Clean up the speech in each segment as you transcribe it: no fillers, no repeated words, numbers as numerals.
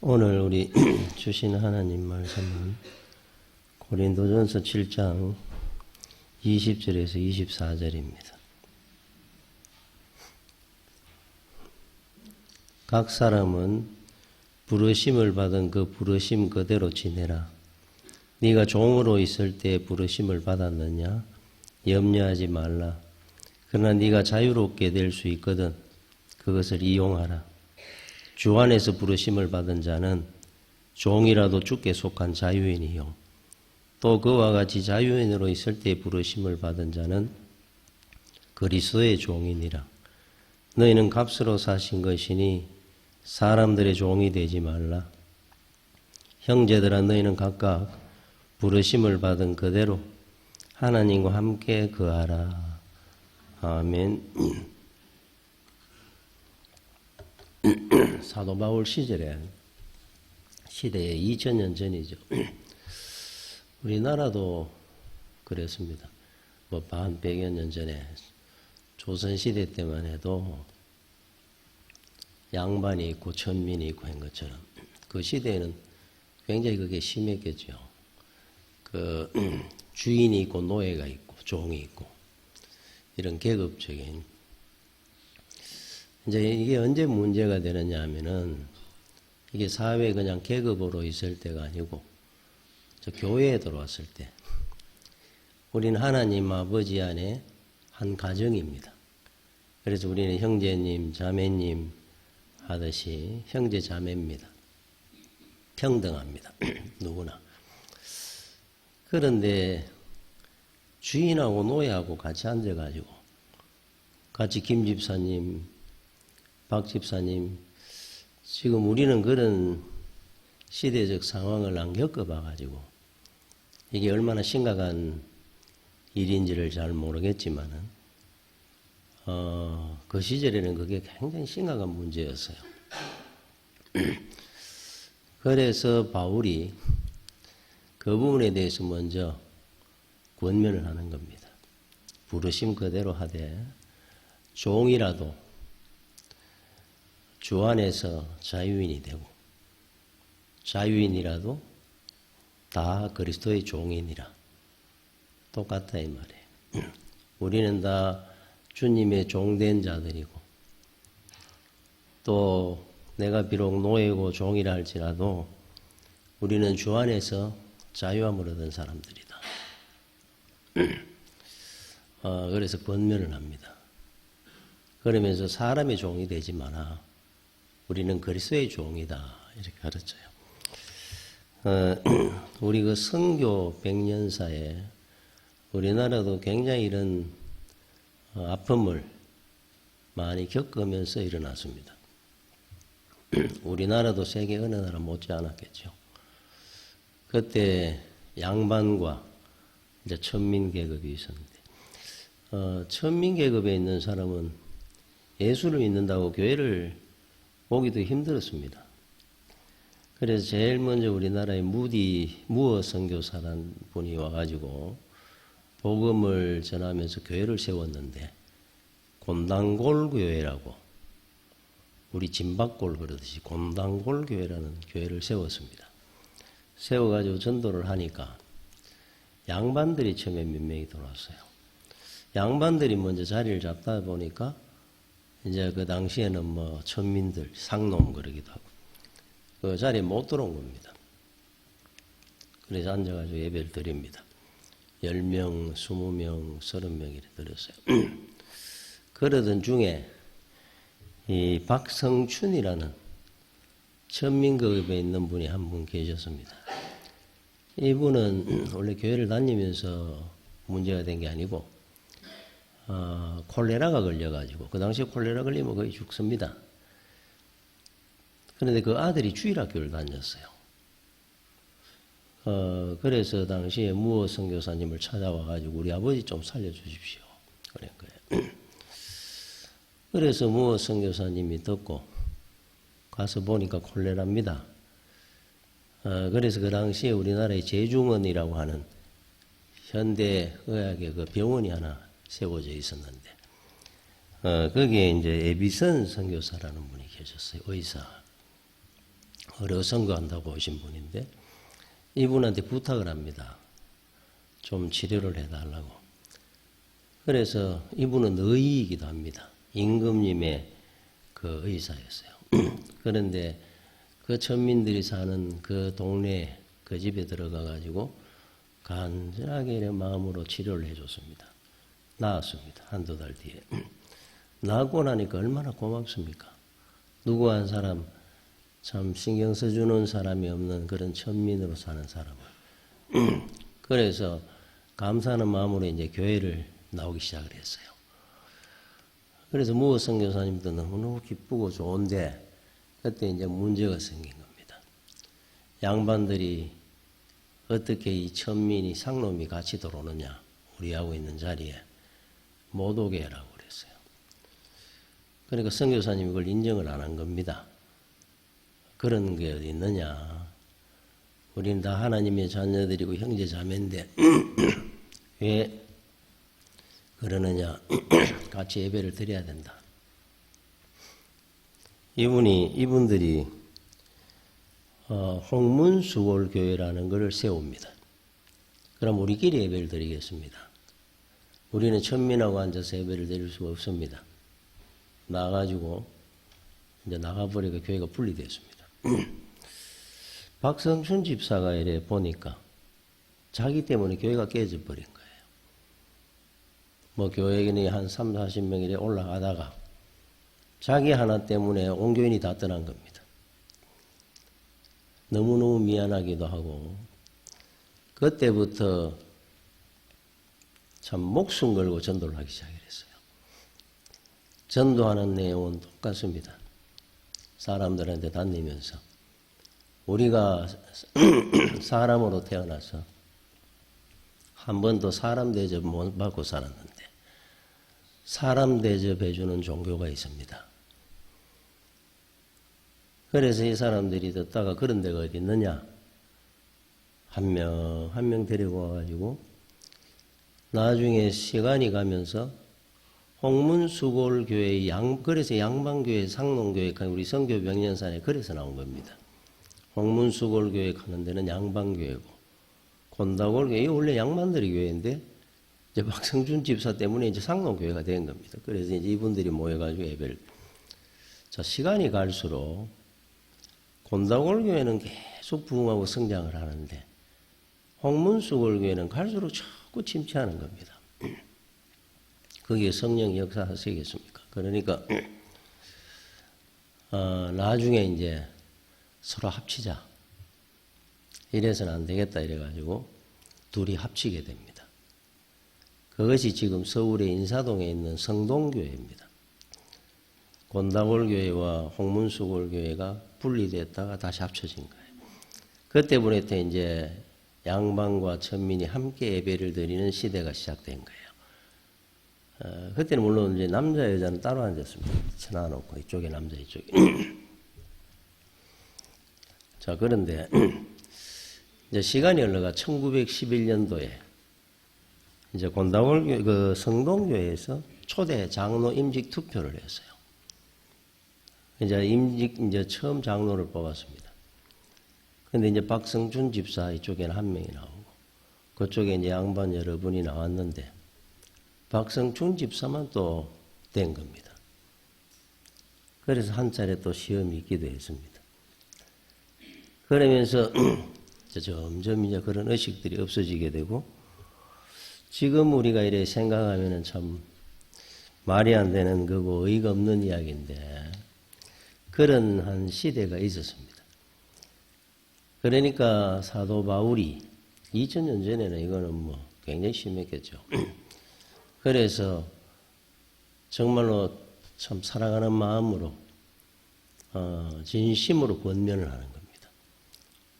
오늘 우리 주신 하나님 말씀은 고린도전서 7장 20절에서 24절입니다. 각 사람은 부르심을 받은 그 부르심 그대로 지내라. 네가 종으로 있을 때 부르심을 받았느냐? 염려하지 말라. 그러나 네가 자유롭게 될 수 있거든 그것을 이용하라. 주 안에서 부르심을 받은 자는 종이라도 주께 속한 자유인이요. 또 그와 같이 자유인으로 있을 때 부르심을 받은 자는 그리스도의 종이니라. 너희는 값으로 사신 것이니 사람들의 종이 되지 말라. 형제들아, 너희는 각각 부르심을 받은 그대로 하나님과 함께 거하라. 아멘. 사도 바울 시대에 2000년 전이죠. 우리나라도 그랬습니다. 한 100여 년 전에 조선시대 때만 해도 양반이 있고 천민이 있고 한 것처럼 그 시대에는 굉장히 그게 심했겠죠. 주인이 있고 노예가 있고 종이 있고 이런 계급적인. 이제 이게 언제 문제가 되느냐 하면은 이게 사회에 그냥 계급으로 있을 때가 아니고 저 교회에 들어왔을 때 우리는 하나님 아버지 안에 한 가정입니다. 그래서 우리는 형제님, 자매님 하듯이 형제 자매입니다. 평등합니다. 누구나. 그런데 주인하고 노예하고 같이 앉아가지고 같이 김 집사님, 박 집사님, 지금 우리는 그런 시대적 상황을 안 겪어봐가지고 이게 얼마나 심각한 일인지를 잘 모르겠지만은 그 시절에는 그게 굉장히 심각한 문제였어요. 그래서 바울이 그 부분에 대해서 먼저 권면을 하는 겁니다. 부르심 그대로 하되 종이라도 주 안에서 자유인이 되고 자유인이라도 다 그리스도의 종이니라. 똑같다 이 말이에요. 우리는 다 주님의 종된 자들이고 또 내가 비록 노예고 종이라 할지라도 우리는 주 안에서 자유함을 얻은 사람들이다. 그래서 권면을 합니다. 그러면서 사람의 종이 되지 마라. 우리는 그리스도의 종이다. 이렇게 가르쳐요. 우리 그 선교 100년사에 우리나라도 굉장히 이런 아픔을 많이 겪으면서 일어났습니다. 우리나라도 세계 어느 나라 못지않았겠죠. 그때 양반과 이제 천민 계급이 있었는데, 천민 계급에 있는 사람은 예수를 믿는다고 교회를 오기도 힘들었습니다. 그래서 제일 먼저 우리나라에 무어 선교사라는 분이 와가지고 복음을 전하면서 교회를 세웠는데 곤당골 교회라고 우리 진박골 그러듯이 곤당골 교회라는 교회를 세웠습니다. 세워가지고 전도를 하니까 양반들이 처음에 몇 명이 들어왔어요. 양반들이 먼저 자리를 잡다 보니까 이제 그 당시에는 천민들, 상놈 그러기도 하고 그 자리에 못 들어온 겁니다. 그래서 앉아가지고 예배를 드립니다. 10명, 20명, 30명 이렇게 드렸어요. 그러던 중에 이 박성춘이라는 천민급에 있는 분이 한 분 계셨습니다. 이분은 원래 교회를 다니면서 문제가 된 게 아니고 콜레라가 걸려가지고 그 당시에 콜레라 걸리면 거의 죽습니다. 그런데 그 아들이 주일학교를 다녔어요. 그래서 당시에 무어 선교사님을 찾아와가지고 우리 아버지 좀 살려주십시오. 그런 거예요. 그래서 무어 선교사님이 듣고 가서 보니까 콜레라입니다. 그래서 그 당시에 우리나라에 제중원이라고 하는 현대의학의 그 병원이 하나 세워져 있었는데 거기에 이제 에비선 선교사라는 분이 계셨어요. 의사. 어려 선거한다고 오신 분인데 이분한테 부탁을 합니다. 좀 치료를 해달라고. 그래서 이분은 의이기도 합니다. 임금님의 그 의사였어요. 그런데 그 천민들이 사는 그 동네 그 집에 들어가 가지고 간절하게 마음으로 치료를 해줬습니다. 나았습니다. 한두 달 뒤에. 나고 나니까 얼마나 고맙습니까? 누구 한 사람 참 신경 써주는 사람이 없는 그런 천민으로 사는 사람을. 그래서 감사하는 마음으로 이제 교회를 나오기 시작을 했어요. 그래서 무호 선교사님도 너무너무 기쁘고 좋은데 그때 이제 문제가 생긴 겁니다. 양반들이 어떻게 이 천민이 상놈이 같이 들어오느냐, 우리하고 있는 자리에 못 오게 해라고 그랬어요. 그러니까 선교사님이 그걸 인정을 안 한 겁니다. 그런 게 어디 있느냐. 우리는 다 하나님의 자녀들이고 형제 자매인데 왜 그러느냐. 같이 예배를 드려야 된다. 이분들이 홍문수골교회라는 것을 세웁니다. 그럼 우리끼리 예배를 드리겠습니다. 우리는 천민하고 앉아서 예배를 드릴 수가 없습니다. 나가지고 이제 나가버리고 교회가 분리됐습니다. 박성춘 집사가 이래 보니까 자기 때문에 교회가 깨져버린 거예요. 뭐 교회인이 한 3, 40명 이래 올라가다가 자기 하나 때문에 온 교인이 다 떠난 겁니다. 너무너무 미안하기도 하고 그때부터 참 목숨 걸고 전도를 하기 시작했어요. 전도하는 내용은 똑같습니다. 사람들한테 다니면서 우리가 사람으로 태어나서 한 번도 사람 대접 못 받고 살았는데 사람 대접해주는 종교가 있습니다. 그래서 이 사람들이 듣다가 그런 데가 어디 있느냐. 한 명 데리고 와가지고 나중에 시간이 가면서 홍문수골교회 그래서 양방교회 상농교회 우리 성교 명년산에 그래서 나온 겁니다. 홍문수골교회 가는 데는 양방교회고 곤다골교회 원래 양반들이 교회인데 이제 박성준 집사 때문에 이제 상농교회가 된 겁니다. 그래서 이제 이분들이 모여가지고 예배를. 자, 시간이 갈수록 곤다골교회는 계속 부흥하고 성장을 하는데 홍문수골교회는 갈수록 자꾸 침체하는 겁니다. 거기에 성령이 역사하시겠습니까? 그러니까 나중에 이제 서로 합치자. 이래서는 안 되겠다 이래가지고 둘이 합치게 됩니다. 그것이 지금 서울의 인사동에 있는 성동교회입니다. 곤다골교회와 홍문수골교회가 분리됐다가 다시 합쳐진 거예요. 그때부터 이제 양반과 천민이 함께 예배를 드리는 시대가 시작된 거예요. 그때는 물론 이제 남자 여자는 따로 앉았습니다. 쳐놔놓고 이쪽에 남자 이쪽에. 자, 그런데 이제 시간이 흘러가 1911년도에 이제 곤다골 그 성동교회에서 초대 장로 임직 투표를 했어요. 이제 처음 장로를 뽑았습니다. 근데 이제 박성준 집사 이쪽에는 한 명이 나오고 그쪽에 이제 양반 여러분이 나왔는데 박성준 집사만 또 된 겁니다. 그래서 한 차례 또 시험이 있기도 했습니다. 그러면서 점점 이제 그런 의식들이 없어지게 되고 지금 우리가 이래 생각하면은 참 말이 안 되는 거고 의의가 없는 이야기인데 그런 한 시대가 있었습니다. 그러니까 사도 바울이 2000년 전에는 이거는 뭐 굉장히 심했겠죠. 그래서 정말로 참 사랑하는 마음으로 진심으로 권면을 하는 겁니다.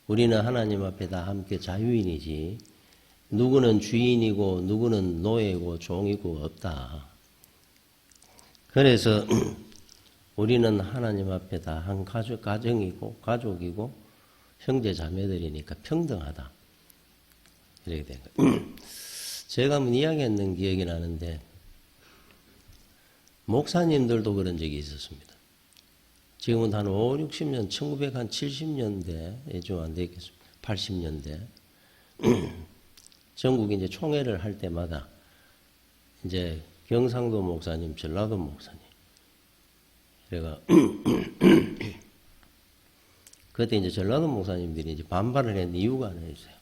우리는 하나님 앞에 다 함께 자유인이지 누구는 주인이고 누구는 노예고 종이고 없다. 그래서 우리는 하나님 앞에 다 한 가정이고 가족이고 형제 자매들이니까 평등하다. 이렇게 된 거예요. 제가 한번 이야기했는 기억이 나는데 목사님들도 그런 적이 있었습니다. 지금은 한 5, 60년, 1970년대에 좀 안 되겠습니다. 80년대. 전국이 이제 총회를 할 때마다 이제 경상도 목사님, 전라도 목사님. 그래가 그때 이제 전라도 목사님들이 이제 반발을 했는 이유가 하나 있어요.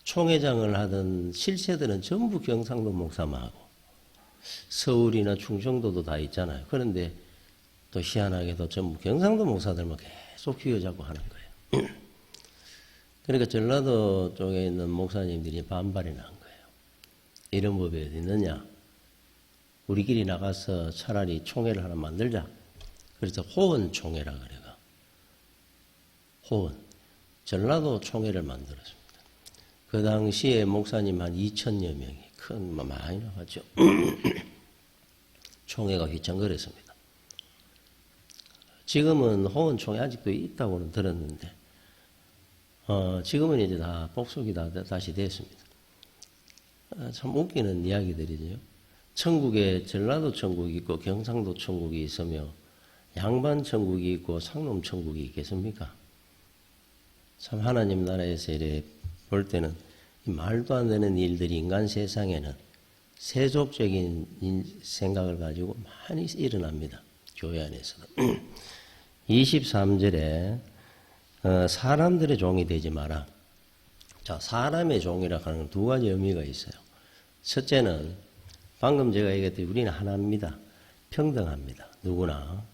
총회장을 하던 실세들은 전부 경상도 목사만 하고 서울이나 충청도도 다 있잖아요. 그런데 또 희한하게도 전부 경상도 목사들만 계속 휘어잡고 하는 거예요. 그러니까 전라도 쪽에 있는 목사님들이 반발이 난 거예요. 이런 법이 어디 있느냐. 우리끼리 나가서 차라리 총회를 하나 만들자. 그래서 호원총회라 그래가. 호원. 전라도 총회를 만들었습니다. 그 당시에 목사님 한 2,000여 명이 큰, 많이 나왔죠. 총회가 휘청거렸습니다. 지금은 호원총회 아직도 있다고는 들었는데, 지금은 이제 다 복속이 다시 됐습니다. 참 웃기는 이야기들이죠. 천국에 전라도 천국이 있고 경상도 천국이 있으며 양반 천국이 있고 상놈 천국이 있겠습니까? 참 하나님 나라에서 이래 볼 때는 말도 안 되는 일들이 인간 세상에는 세속적인 생각을 가지고 많이 일어납니다. 교회 안에서는. 23절에 사람들의 종이 되지 마라. 자, 사람의 종이라 하는 건 두 가지 의미가 있어요. 첫째는 방금 제가 얘기했듯이 우리는 하나입니다. 평등합니다. 누구나.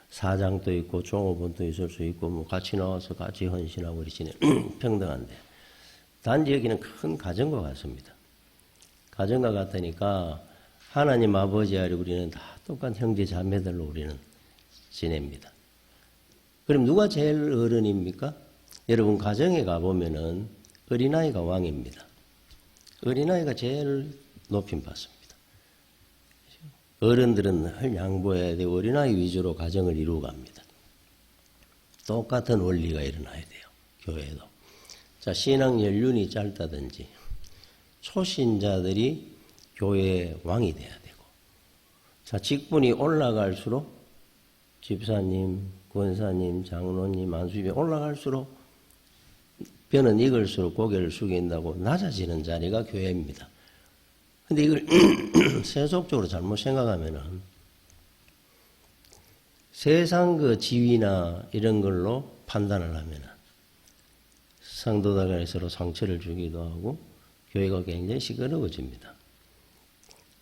사장도 있고 종업원도 있을 수 있고 뭐 같이 나와서 같이 헌신하고 그러시는 평등한데 단지 여기는 큰 가정과 같습니다. 가정과 같으니까 하나님 아버지 아래 우리는 다 똑같은 형제 자매들로 우리는 지냅니다. 그럼 누가 제일 어른입니까? 여러분 가정에 가보면은 어린아이가 왕입니다. 어린아이가 제일 높임 받습니다. 어른들은 늘 양보해야 되고 어린아이 위주로 가정을 이루어 갑니다. 똑같은 원리가 일어나야 돼요. 교회에도. 자, 신앙 연륜이 짧다든지 초신자들이 교회의 왕이 돼야 되고 자, 직분이 올라갈수록 집사님, 권사님, 장로님, 안수집에 올라갈수록 뼈는 익을수록 고개를 숙인다고 낮아지는 자리가 교회입니다. 근데 이걸 세속적으로 잘못 생각하면은 세상 그 지위나 이런 걸로 판단을 하면은 상도덕에 서로 상처를 주기도 하고 교회가 굉장히 시끄러워집니다.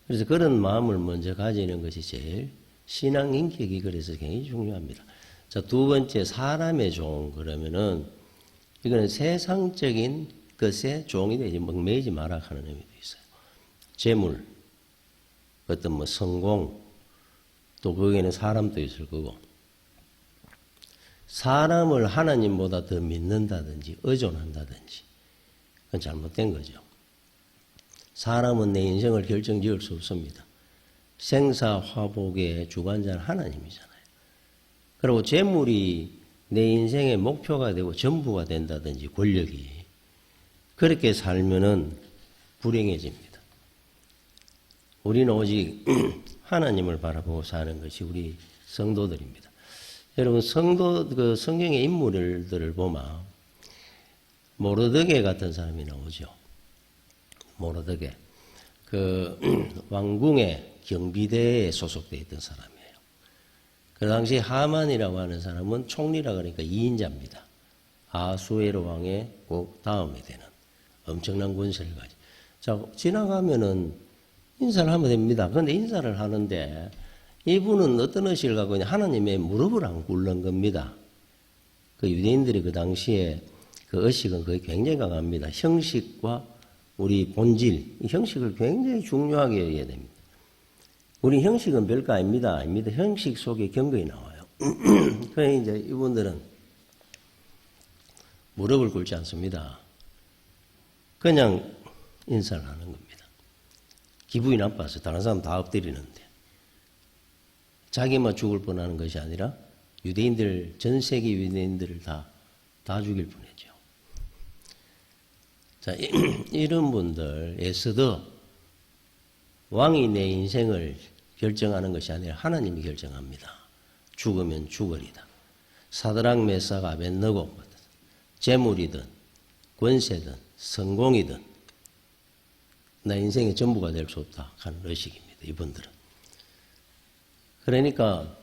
그래서 그런 마음을 먼저 가지는 것이 제일 신앙 인격이 그래서 굉장히 중요합니다. 자, 두 번째 사람의 종 그러면은 이거는 세상적인 것에 종이 되지 목매이지 마라 하는 의미도 있어요. 재물, 어떤 뭐 성공, 또 거기에는 사람도 있을 거고, 사람을 하나님보다 더 믿는다든지 의존한다든지, 그건 잘못된 거죠. 사람은 내 인생을 결정지을 수 없습니다. 생사화복의 주관자는 하나님이잖아요. 그리고 재물이 내 인생의 목표가 되고 전부가 된다든지 권력이 그렇게 살면은 불행해집니다. 우리는 오직 하나님을 바라보고 사는 것이 우리 성도들입니다. 여러분 그 성경의 인물들을 보면 모르드게 같은 사람이 나오죠. 모르드게 그 왕궁의 경비대에 소속되어 있던 사람이에요. 그 당시 하만이라고 하는 사람은 총리라 그러니까 2인자입니다. 아수에로 왕의 꼭 다음이 되는 엄청난 권세를 가지고. 자, 지나가면은 인사를 하면 됩니다. 그런데 인사를 하는데 이분은 어떤 의식을 갖고 있냐. 하나님의 무릎을 안 꿇는 겁니다. 그 유대인들이 그 당시에 그 의식은 거의 굉장히 강합니다. 형식과 우리 본질, 이 형식을 굉장히 중요하게 여겨야 됩니다. 우리 형식은 별거 아닙니다. 아닙니다. 형식 속에 경건이 나와요. 그래 이제 이분들은 무릎을 꿇지 않습니다. 그냥 인사를 하는 겁니다. 기분이 나빠서 다른 사람 다 엎드리는데 자기만 죽을 뻔하는 것이 아니라 유대인들 전 세계 유대인들을 다 죽일 뻔했죠. 자, 이런 분들에서도 왕이 내 인생을 결정하는 것이 아니라 하나님이 결정합니다. 죽으면 죽으리다. 사드락 메삭 아벳느고 재물이든 권세든 성공이든 나 인생의 전부가 될 수 없다 하는 의식입니다. 이분들은. 그러니까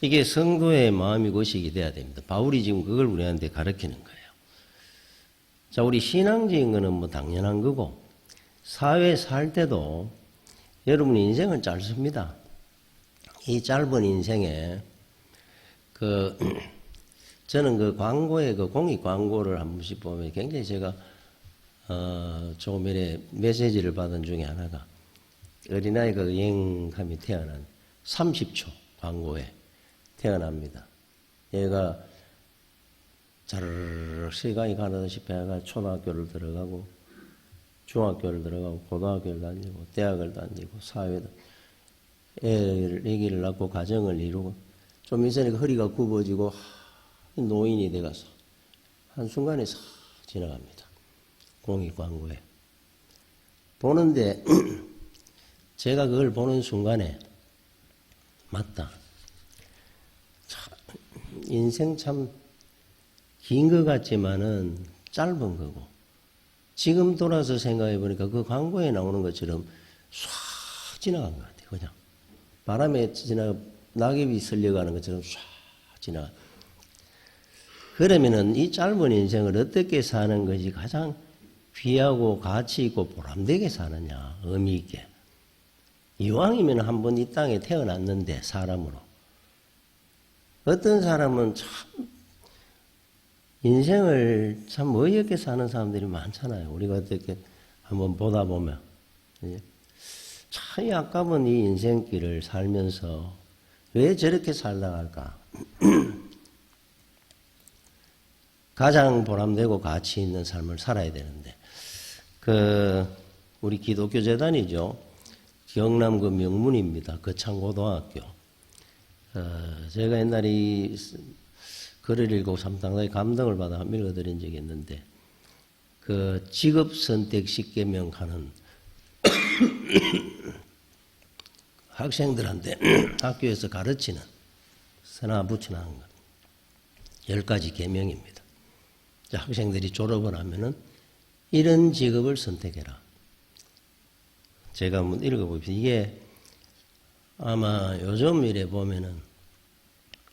이게 성도의 마음이고 의식이 돼야 됩니다. 바울이 지금 그걸 우리한테 가르치는 거예요. 자, 우리 신앙적인 거는 뭐 당연한 거고 사회에 살 때도 여러분 인생은 짧습니다. 이 짧은 인생에 저는 그 광고에 공익 광고를 한 번씩 보면 굉장히 제가 조금 이래 메시지를 받은 중에 하나가 어린아이가 여행함이 태어난 30초 광고에 태어납니다. 얘가 자르르 시간이 가듯이 배가 초등학교를 들어가고 중학교를 들어가고 고등학교를 다니고 대학을 다니고 사회도 애기를 낳고 가정을 이루고 좀 있으니까 허리가 굽어지고 노인이 돼가서 한순간에 싹 지나갑니다. 공익 광고에. 보는데 제가 그걸 보는 순간에 맞다. 인생 참 긴 것 같지만은 짧은 거고 지금 돌아서 생각해 보니까 그 광고에 나오는 것처럼 唰 지나간 것 같아요. 그냥 바람에 낙엽이 쓸려가는 것처럼 唰 지나가. 그러면은 이 짧은 인생을 어떻게 사는 것이 가장 귀하고 가치 있고 보람되게 사느냐, 의미 있게. 이왕이면 한번 이 땅에 태어났는데 사람으로. 어떤 사람은 참 인생을 참 어이없게 사는 사람들이 많잖아요. 우리가 어떻게 한번 보다 보면 참 아까운 이 인생길을 살면서 왜 저렇게 살다 갈까? 가장 보람되고 가치 있는 삶을 살아야 되는데 우리 기독교 재단이죠. 경남 그 명문입니다. 거창고등학교. 제가 옛날에 이 글을 읽고 참 상당히 감동을 받아 읽어드린 적이 있는데 직업 선택 10계명 하는 학생들한테 학교에서 가르치는 선화 붙여놓은 것 10가지 계명입니다. 학생들이 졸업을 하면은 이런 직업을 선택해라. 제가 한번 읽어봅시다. 이게 아마 요즘 일에 보면은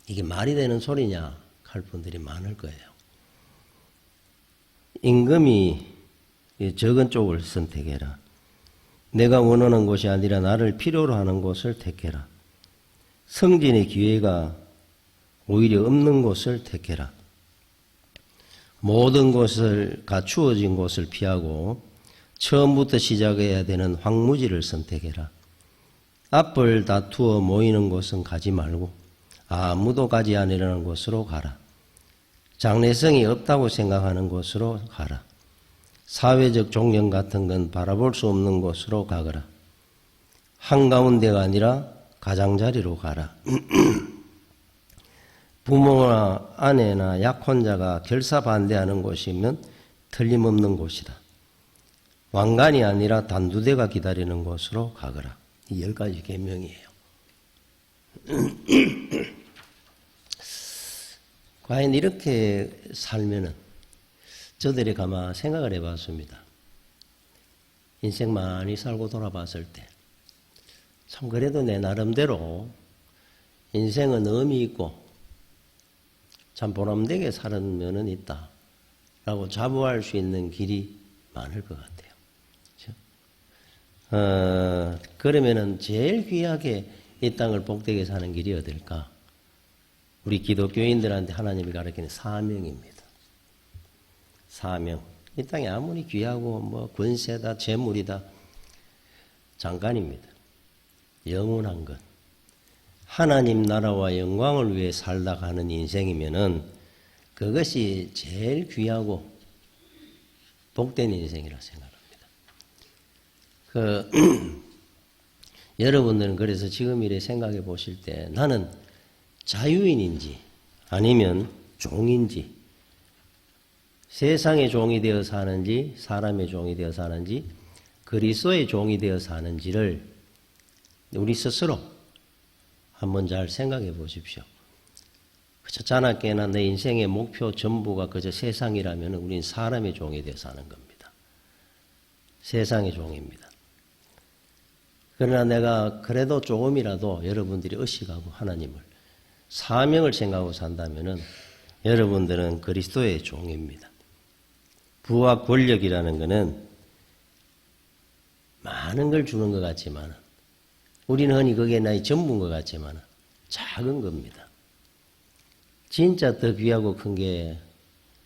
이게 말이 되는 소리냐 할 분들이 많을 거예요. 임금이 적은 쪽을 선택해라. 내가 원하는 곳이 아니라 나를 필요로 하는 곳을 택해라. 승진의 기회가 오히려 없는 곳을 택해라. 모든 것을 갖추어진 곳을 피하고 처음부터 시작해야 되는 황무지를 선택해라. 앞을 다투어 모이는 곳은 가지 말고 아무도 가지 않으려는 곳으로 가라. 장래성이 없다고 생각하는 곳으로 가라. 사회적 존경 같은 건 바라볼 수 없는 곳으로 가거라. 한가운데가 아니라 가장자리로 가라. 부모나 아내나 약혼자가 결사반대하는 곳이면 틀림없는 곳이다. 왕관이 아니라 단두대가 기다리는 곳으로 가거라. 이 10가지 계명이에요. 과연 이렇게 살면은 저들이 가만 생각을 해봤습니다. 인생 많이 살고 돌아봤을 때 참 그래도 내 나름대로 인생은 의미 있고 참 보람되게 사는 면은 있다 라고 자부할 수 있는 길이 많을 것 같아요. 그러면은 제일 귀하게 이 땅을 복되게 사는 길이 어딜까? 우리 기독교인들한테 하나님이 가르치는 사명입니다. 사명. 이 땅이 아무리 귀하고 뭐 권세다, 재물이다, 잠깐입니다. 영원한 것. 하나님 나라와 영광을 위해 살다 가는 인생이면은 그것이 제일 귀하고 복된 인생이라 생각합니다. 여러분들은 그래서 지금 이래 생각해 보실 때 나는 자유인인지 아니면 종인지 세상의 종이 되어 사는지 사람의 종이 되어 사는지 그리스도의 종이 되어 사는지를 우리 스스로 한번 잘 생각해 보십시오. 그저 자나깨나 내 인생의 목표 전부가 그저 세상이라면 우린 사람의 종이 되어 사는 겁니다. 세상의 종입니다. 그러나 내가 그래도 조금이라도 여러분들이 의식하고 하나님을 사명을 생각하고 산다면 여러분들은 그리스도의 종입니다. 부와 권력이라는 것은 많은 걸 주는 것 같지만 우리는 흔히 그게 나의 전부인 것 같지만 작은 겁니다. 진짜 더 귀하고 큰 게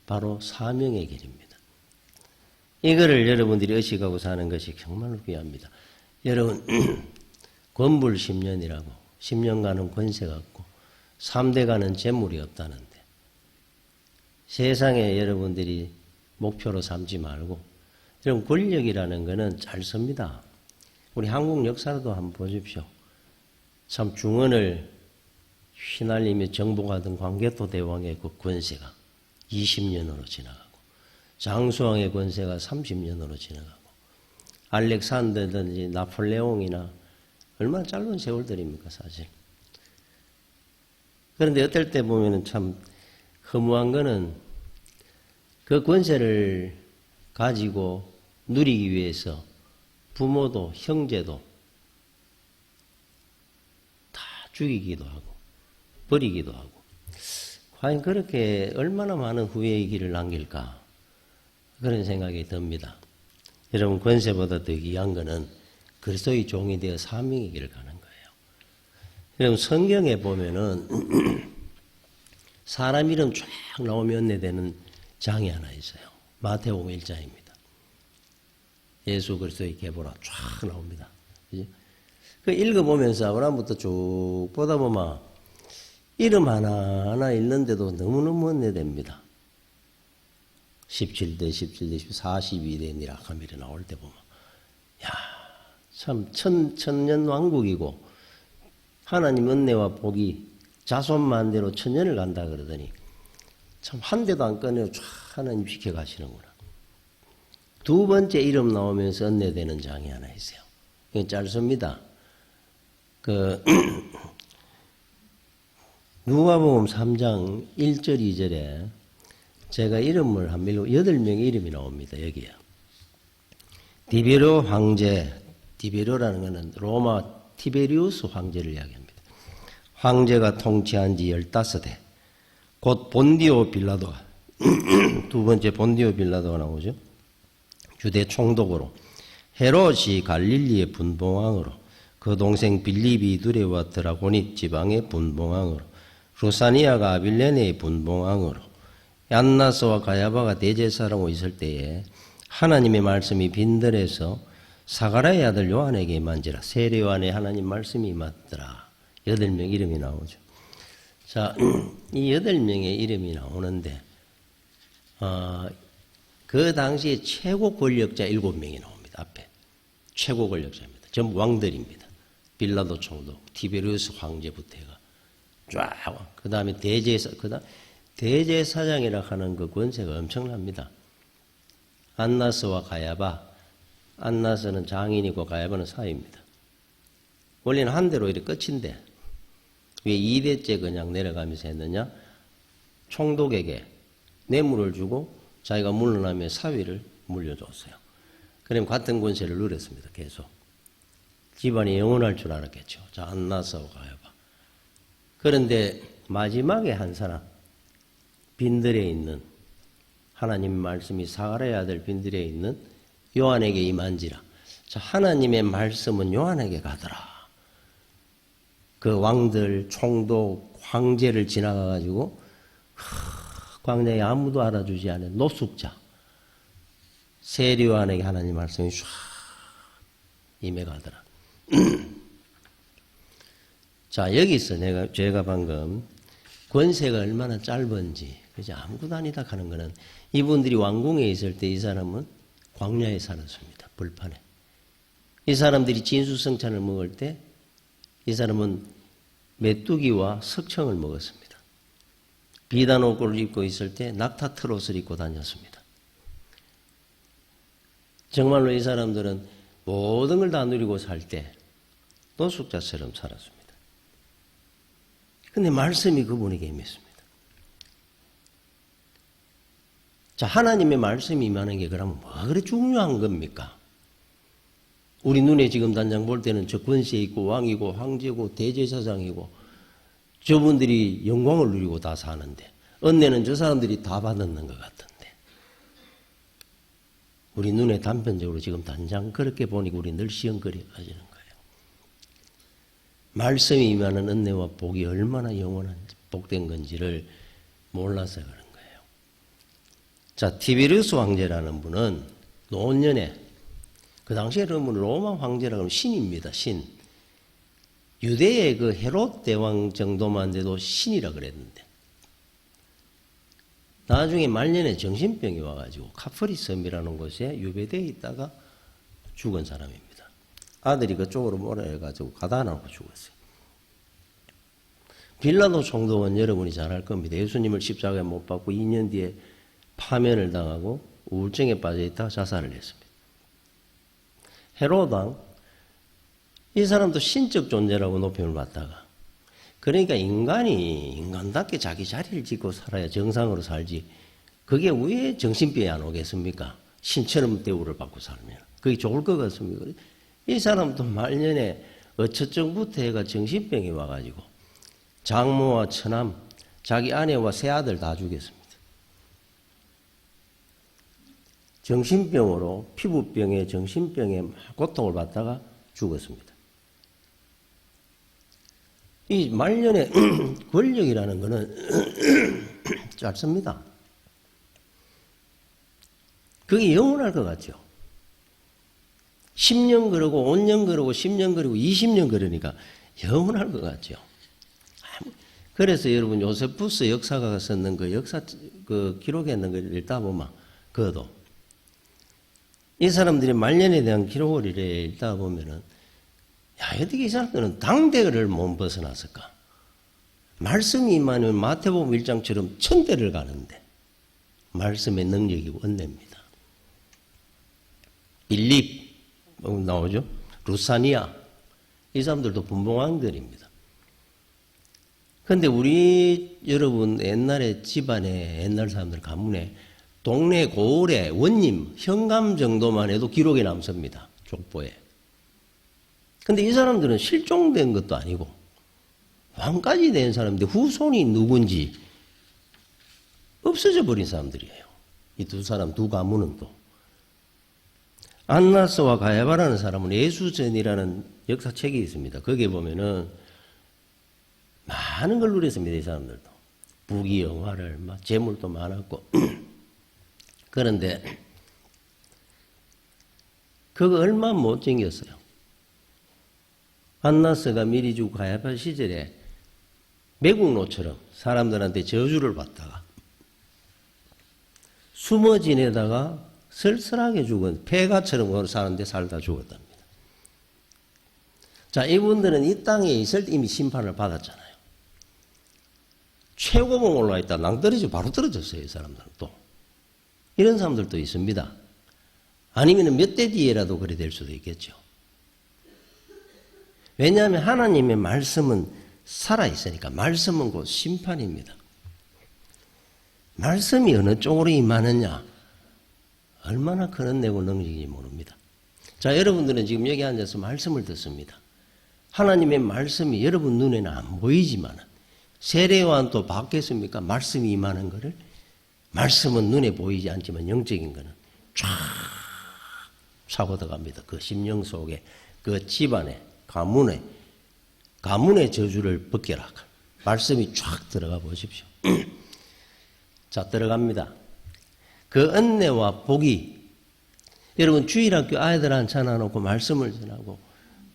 바로 사명의 길입니다. 이거를 여러분들이 의식하고 사는 것이 정말로 귀합니다. 여러분 권불 10년이라고 10년간은 권세 갖고 3대간은 재물이 없다는데 세상에 여러분들이 목표로 삼지 말고 여러분 권력이라는 것은 잘 씁니다. 우리 한국 역사도 한번 보십시오. 참 중원을 휘날리며 정복하던 광개토 대왕의 그 권세가 20년으로 지나가고 장수왕의 권세가 30년으로 지나가고 알렉산더든지 나폴레옹이나 얼마나 짧은 세월들입니까 사실. 그런데 어떨 때 보면 참 허무한 거는 그 권세를 가지고 누리기 위해서 부모도 형제도 다 죽이기도 하고 버리기도 하고 과연 그렇게 얼마나 많은 후회의 길을 남길까 그런 생각이 듭니다. 여러분 권세보다 더 귀한 것은 그리스도의 종이 되어 사명의 길을 가는 거예요. 여러분 성경에 보면은 사람 이름 쫙 나오면 연내되는 장이 하나 있어요. 마태복음 1장입니다. 예수 그리스도의 계보라 쫙 나옵니다. 그 읽어보면서 아브라함부터 쭉 보다 보면 이름 하나하나 읽는데도 너무너무 은혜됩니다. 17대, 42대니라 하밀에 나올 때 보면 야, 참 천년 왕국이고 하나님 은혜와 복이 자손만대로 천년을 간다 그러더니 참 한 대도 안 꺼내고 쫙 하나님 지켜가시는구나. 두 번째 이름 나오면서 은혜되는 장이 하나 있어요. 이건 짧습니다. 누가복음 3장 1절 2절에 제가 이름을 한 밀고 8명의 이름이 나옵니다. 여기요. 디베료 황제, 디베료라는 것은 로마 티베리우스 황제를 이야기합니다. 황제가 통치한 지 15대. 곧 본디오 빌라도가 두 번째 본디오 빌라도가 나오죠. 유대 총독으로 헤롯이 갈릴리의 분봉왕으로 그 동생 빌립이 두레와 드라고니 지방의 분봉왕으로 루사니아가 아빌레네의 분봉왕으로 얀나스와 가야바가 대제사라고 있을 때에 하나님의 말씀이 빈들에서 사가랴의 아들 요한에게 임한지라 세례요한의 하나님 말씀이 임하더라. 8명 이름이 나오죠. 자, 이 8명의 이름이 나오는데 그 당시에 최고 권력자 7명이 나옵니다. 앞에. 최고 권력자입니다. 전부 왕들입니다. 빌라도 총독, 티베리우스 황제부터 해가 쫙. 그 다음에 대제사장이라 하는 그 권세가 엄청납니다. 안나스와 가야바. 안나스는 장인이고 가야바는 사위입니다. 원래는 한 대로 이렇게 끝인데 왜 2대째 그냥 내려가면서 했느냐? 총독에게 뇌물을 주고 자기가 물러나며 사위를 물려줬어요. 그럼 같은 권세를 누렸습니다. 계속. 집안이 영원할 줄 알았겠죠. 자, 안나스와 가야바. 그런데 마지막에 한 사람, 빈들에 있는 하나님 말씀이 사가랴의 아들 빈들에 있는 요한에게 임한지라. 자, 하나님의 말씀은 요한에게 가더라. 그 왕들, 총독, 황제를 지나가가지고 광야에 아무도 알아주지 않은 노숙자 세례요한에게 하나님 말씀이 쫙 임해가더라. 자, 여기서 제가 방금 권세가 얼마나 짧은지 그죠? 아무것도 아니다 하는 거는 이분들이 왕궁에 있을 때 이 사람은 광야에 살았습니다. 벌판에. 이 사람들이 진수성찬을 먹을 때 이 사람은 메뚜기와 석청을 먹었습니다. 비단 옷을 입고 있을 때 낙타털 옷을 입고 다녔습니다. 정말로 이 사람들은 모든 걸 다 누리고 살 때 노숙자처럼 살았습니다. 그런데 말씀이 그분에게 임했습니다. 자, 하나님의 말씀이 임하는 게 그러면 뭐 그리 중요한 겁니까? 우리 눈에 지금 당장 볼 때는 저 권세 있고 왕이고 황제고 대제사장이고 저분들이 영광을 누리고 다 사는데 은혜는 저 사람들이 다 받는 것 같은데 우리 눈에 단편적으로 지금 당장 그렇게 보니까 우리 늘 시험거리 하시는 거예요. 말씀이 임하는 은혜와 복이 얼마나 영원한 복된 건지를 몰라서 그런 거예요. 자, 티베리우스 황제라는 분은 노년에 그 당시에 그러면 로마 황제라고 하면 신입니다. 신. 유대의 그 헤롯 대왕 정도만 돼도 신이라 그랬는데 나중에 말년에 정신병이 와가지고 카프리 섬이라는 곳에 유배되어 있다가 죽은 사람입니다. 아들이 그쪽으로 몰아해가지고 가다 놓고 죽었어요. 빌라도 총독은 여러분이 잘 알 겁니다. 예수님을 십자가에 못 박고 2년 뒤에 파면을 당하고 우울증에 빠져있다가 자살을 했습니다. 헤롯 왕, 이 사람도 신적 존재라고 높임을 받다가 그러니까 인간이 인간답게 자기 자리를 짓고 살아야 정상으로 살지 그게 왜 정신병이 안 오겠습니까? 신처럼 대우를 받고 살면 그게 좋을 것 같습니까? 이 사람도 말년에 어처정부터 해가 정신병이 와가지고 장모와 처남, 자기 아내와 세 아들 다 죽였습니다. 정신병으로 피부병에 정신병에 고통을 받다가 죽었습니다. 이 말년의 권력이라는 것은 짧습니다. 그게 영원할 것 같죠. 10년 그러고 5년 그러고 10년 그러고 20년 그러니까 영원할 것 같죠. 그래서 여러분 요세푸스 역사가가 썼는 그 역사 그 기록에 있는 걸 읽다 보면 그것도 이 사람들이 말년에 대한 기록을 읽다 보면은 야, 어떻게 이 사람들은 당대를 못 벗어났을까? 말씀이 임하면 마태복음 1장처럼 천대를 가는데 말씀의 능력이 원내입니다. 빌립 나오죠? 루사니아 이 사람들도 분봉왕들입니다. 그런데 우리 여러분 옛날에 집안에 옛날 사람들 가문에 동네 고을에 원님 현감 정도만 해도 기록에 남습니다. 족보에. 근데 이 사람들은 실종된 것도 아니고 왕까지 된 사람인데 후손이 누군지 없어져 버린 사람들이에요. 이 두 사람 두 가문은 또 안나스와 가야바라는 사람은 예수전이라는 역사책이 있습니다. 거기에 보면은 많은 걸 누렸습니다. 이 사람들도 부귀 영화를 막 재물도 많았고 그런데 그거 얼마 못 챙겼어요. 안나스가 미리 주고 가야바 시절에 매국노처럼 사람들한테 저주를 받다가 숨어 지내다가 쓸쓸하게 죽은 폐가처럼 사는데 살다 죽었답니다. 자, 이분들은 이 땅에 있을 때 이미 심판을 받았잖아요. 최고봉 올라와 있다 낭떠러지 바로 떨어졌어요. 이 사람들은 또. 이런 사람들도 있습니다. 아니면 몇 대 뒤에라도 그래 될 수도 있겠죠. 왜냐하면 하나님의 말씀은 살아있으니까 말씀은 곧 심판입니다. 말씀이 어느 쪽으로 임하느냐 얼마나 큰 은혜고 능력인지 모릅니다. 자, 여러분들은 지금 여기 앉아서 말씀을 듣습니다. 하나님의 말씀이 여러분 눈에는 안 보이지만 세례요한 또 받겠습니까? 말씀이 임하는 것을. 말씀은 눈에 보이지 않지만 영적인 것은 쫙 차고 들어갑니다. 그 심령 속에 그 집안에 가문의 저주를 벗겨라. 말씀이 쫙 들어가 보십시오. 자, 들어갑니다. 그 은혜와 복이 여러분 주일학교 아이들한테 전화놓고 말씀을 전하고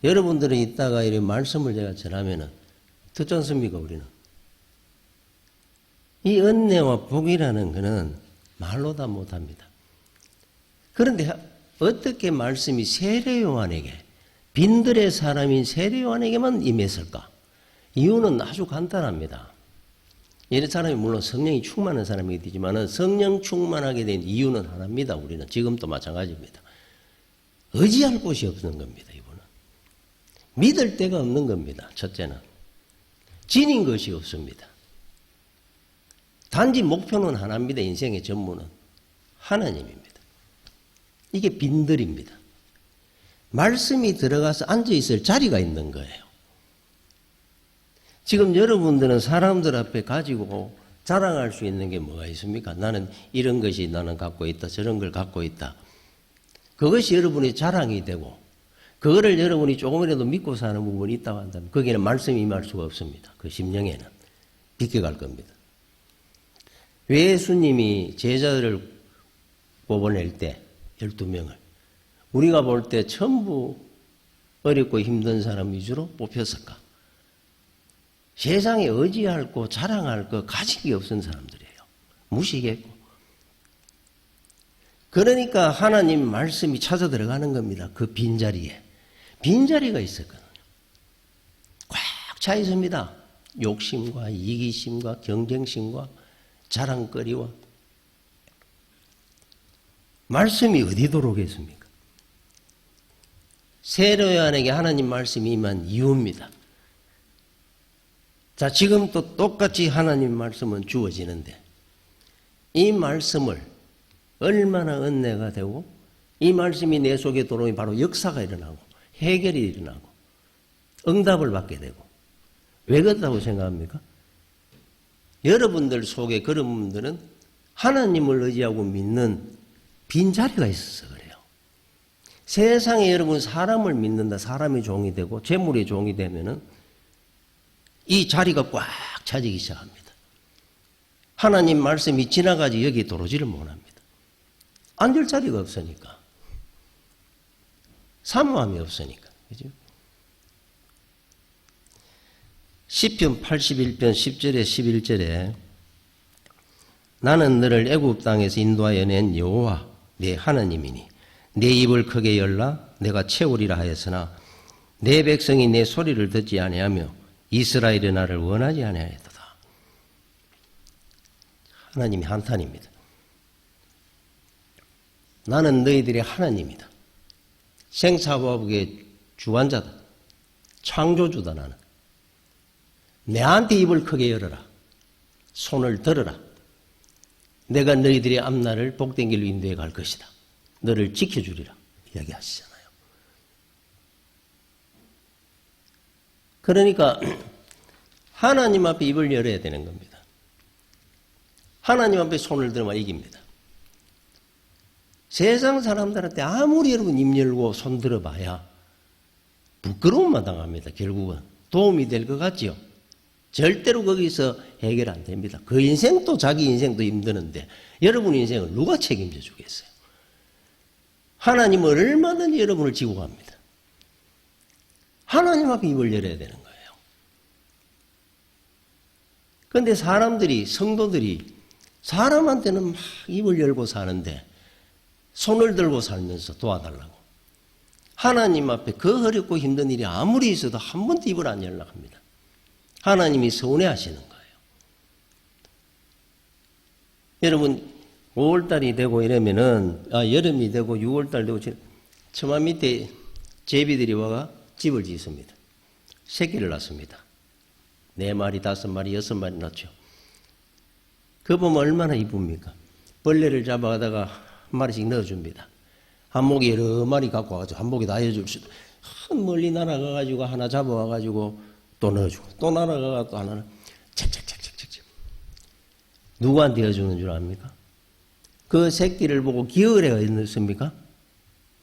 여러분들이 있다가 이런 말씀을 제가 전하면은 듣지 않습니까? 우리는 이 은혜와 복이라는 것은 말로 다 못합니다. 그런데 어떻게 말씀이 세례요한에게 빈들의 사람인 세례요한에게만 임했을까? 이유는 아주 간단합니다. 이런 사람이 물론 성령이 충만한 사람이기 때문에 성령 충만하게 된 이유는 하나입니다. 우리는 지금도 마찬가지입니다. 의지할 곳이 없는 겁니다. 이분은 믿을 데가 없는 겁니다. 첫째는 지닌 것이 없습니다. 단지 목표는 하나입니다. 인생의 전부는 하나님입니다. 이게 빈들입니다. 말씀이 들어가서 앉아있을 자리가 있는 거예요. 지금 여러분들은 사람들 앞에 가지고 자랑할 수 있는 게 뭐가 있습니까? 나는 이런 것이 나는 갖고 있다. 저런 걸 갖고 있다. 그것이 여러분의 자랑이 되고 그거를 여러분이 조금이라도 믿고 사는 부분이 있다고 한다면 거기에는 말씀이 임할 수가 없습니다. 그 심령에는 비껴갈 겁니다. 왜 예수님이 제자들을 뽑아낼 때 12명을 우리가 볼 때 전부 어렵고 힘든 사람 위주로 뽑혔을까? 세상에 의지할 거 자랑할 거 가진 게 없는 사람들이에요. 무시했고. 그러니까 하나님 말씀이 찾아 들어가는 겁니다. 그 빈자리에. 빈자리가 있었거든요. 꽉 차 있습니다. 욕심과 이기심과 경쟁심과 자랑거리와. 말씀이 어디 도록했습니까? 세례요한에게 하나님 말씀이 임한 이유입니다. 자, 지금 또 똑같이 하나님 말씀은 주어지는데 이 말씀을 얼마나 은혜가 되고 이 말씀이 내 속에 들어오면 바로 역사가 일어나고 해결이 일어나고 응답을 받게 되고 왜 그렇다고 생각합니까? 여러분들 속에 그런 분들은 하나님을 의지하고 믿는 빈자리가 있어서 그래요. 세상에 여러분 사람을 믿는다. 사람의 종이 되고 재물의 종이 되면은 이 자리가 꽉 차지기 시작합니다. 하나님 말씀이 지나가지 여기에 들어오지를 못합니다. 앉을 자리가 없으니까. 사모함이 없으니까. 그죠? 시편 81편 10절에 11절에 나는 너를 애굽 땅에서 인도하여 낸 여호와 내 하나님이니 내 입을 크게 열라 내가 채우리라 하였으나 내 백성이 내 소리를 듣지 아니하며 이스라엘이 나를 원하지 아니하였도다. 하나님이 한탄입니다. 나는 너희들의 하나님이다. 생사화복의 주관자다. 창조주다 나는. 내한테 입을 크게 열어라. 손을 들어라. 내가 너희들의 앞날을 복된 길로 인도해 갈 것이다. 너를 지켜주리라. 이야기하시잖아요. 그러니까 하나님 앞에 입을 열어야 되는 겁니다. 하나님 앞에 손을 들면 이깁니다. 세상 사람들한테 아무리 여러분 입 열고 손 들어봐야 부끄러움만 당합니다. 결국은 도움이 될 것 같지요. 절대로 거기서 해결 안 됩니다. 그 인생도 자기 인생도 힘드는데 여러분 인생을 누가 책임져 주겠어요? 하나님은 얼마든지 여러분을 지고 갑니다. 하나님 앞에 입을 열어야 되는 거예요. 그런데 사람들이 성도들이 사람한테는 막 입을 열고 사는데 손을 들고 살면서 도와달라고. 하나님 앞에 그 어렵고 힘든 일이 아무리 있어도 한 번도 입을 안 열려고 합니다. 하나님이 서운해하시는 거예요. 여러분 5월달이 되고 이러면은 여름이 되고 6월달 되고 처마 밑에 제비들이 와가 집을 짓습니다. 새끼를 낳습니다. 4마리, 5마리, 6마리 낳죠. 그거 보면 얼마나 이쁩니까? 벌레를 잡아가다가 한 마리씩 넣어줍니다. 한 목에 여러 마리 갖고 와가지고 한 목에 다 해줄 수도. 멀리 날아가가지고 하나 잡아와가지고 또 넣어주고 또 날아가가 또 하나는 착착착착착. 누구한테 해주는 줄 압니까? 그 새끼를 보고 기어을 해가 있습니까?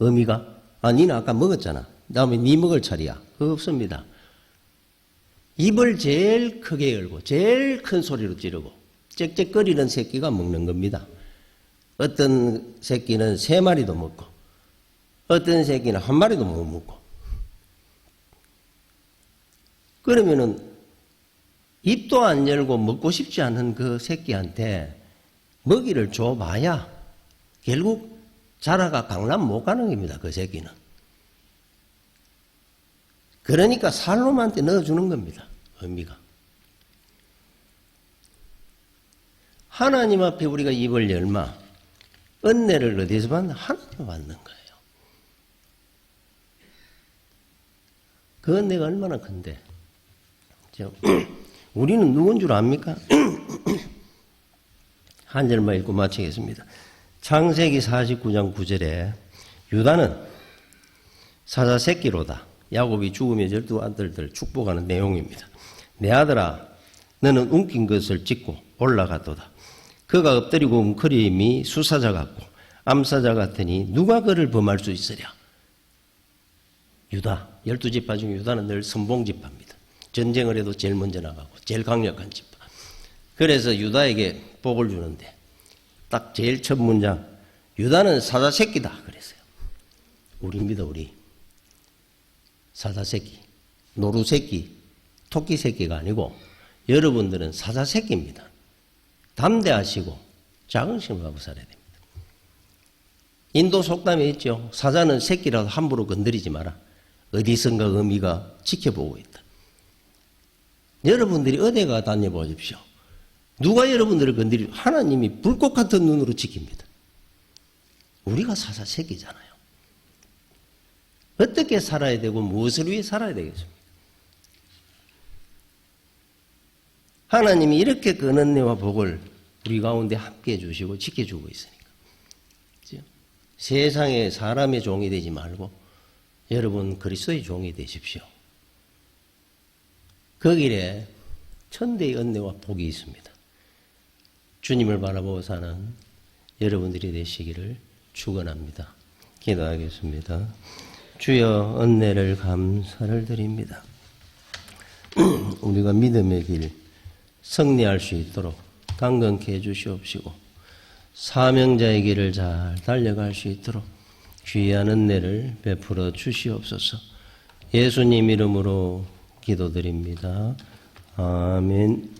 어미가? 니는 아까 먹었잖아. 다음에 네 먹을 차례야. 그거 없습니다. 입을 제일 크게 열고 제일 큰 소리로 찌르고 짹짹거리는 새끼가 먹는 겁니다. 어떤 새끼는 3마리도 먹고 어떤 새끼는 1마리도 못 먹고. 그러면은 입도 안 열고 먹고 싶지 않은 그 새끼한테 먹이를 줘봐야 결국 자라가 강남 못 가는 겁니다. 그 새끼는. 그러니까 살놈한테 넣어주는 겁니다. 의미가. 하나님 앞에 우리가 입을 열마 은혜를 어디서 받나? 하나님 받는 거예요. 그 은혜가 얼마나 큰데. 우리는 누군 줄 압니까? 한 절만 읽고 마치겠습니다. 창세기 49장 9절에 유다는 사자 새끼로다. 야곱이 죽으며 12아들들 축복하는 내용입니다. 내 아들아 너는 움킨 것을 찢고 올라가도다. 그가 엎드리고 웅크림이 수사자 같고 암사자 같으니 누가 그를 범할 수 있으랴. 유다, 12지파 중 유다는 늘 선봉지파입니다. 전쟁을 해도 제일 먼저 나가고 제일 강력한 지파. 그래서 유다에게 복을 주는데 딱 제일 첫 문장, 유다는 사자 새끼다 그랬어요. 우리입니다. 우리 사자 새끼, 노루 새끼, 토끼 새끼가 아니고 여러분들은 사자 새끼입니다. 담대하시고 자긍심을 갖고 살아야 됩니다. 인도 속담에 있죠. 사자는 새끼라도 함부로 건드리지 마라. 어디선가 어미가 지켜보고 있다. 여러분들이 어디가 다녀보십시오. 누가 여러분들을 건드리죠? 하나님이 불꽃 같은 눈으로 지킵니다. 우리가 사자 새끼잖아요. 어떻게 살아야 되고 무엇을 위해 살아야 되겠습니까? 하나님이 이렇게 큰 은혜와 복을 우리 가운데 함께 해주시고 지켜주고 있으니까. 그렇죠? 세상에 사람의 종이 되지 말고 여러분 그리스도의 종이 되십시오. 그 길에 천대의 은혜와 복이 있습니다. 주님을 바라보고 사는 여러분들이 되시기를 축원합니다. 기도하겠습니다. 주여 은혜를 감사를 드립니다. 우리가 믿음의 길 승리할 수 있도록 강건케 해주시옵시고 사명자의 길을 잘 달려갈 수 있도록 귀한 은혜를 베풀어 주시옵소서. 예수님 이름으로 기도드립니다. 아멘.